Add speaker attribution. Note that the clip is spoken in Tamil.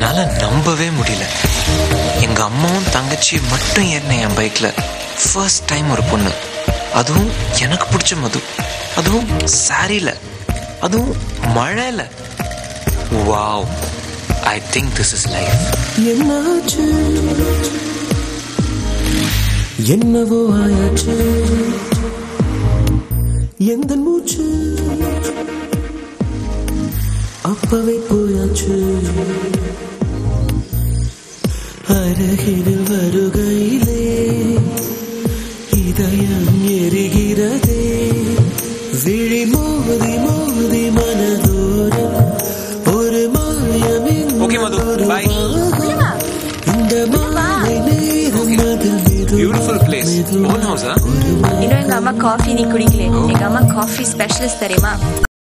Speaker 1: என்னால நம்பவே முடியல. எங்க அம்மாவும் தங்கச்சியும் மட்டும் ஏறின என் பைக்ல ஃபர்ஸ்ட் டைம் ஒரு பொண்ணு, அதுவும் எனக்கு பிடிச்ச மது, அதுவும் சாரியில, அதுவும் மழையில. Wow, I think this is life.
Speaker 2: என்னாச்சு என்னவோ ஆயாச்சு, எந்த மூச்சு அப்பவே போயாச்சு. அருகில் வருகையிலே இதயம் எரிகிறதே, விழி மோதி மோதி மனதோரம் ஒரு மாயமின் இந்த மாலை நேரம் அதில்
Speaker 1: பியூட்டிஃபுல் பிளேஸ். ஓன் ஹவுஸா?
Speaker 3: இன்னும் எங்க அம்மா காஃபி நீ குடிக்கல. எங்க அம்மா காஃபி ஸ்பெஷலிஸ்ட் தெரியுமா?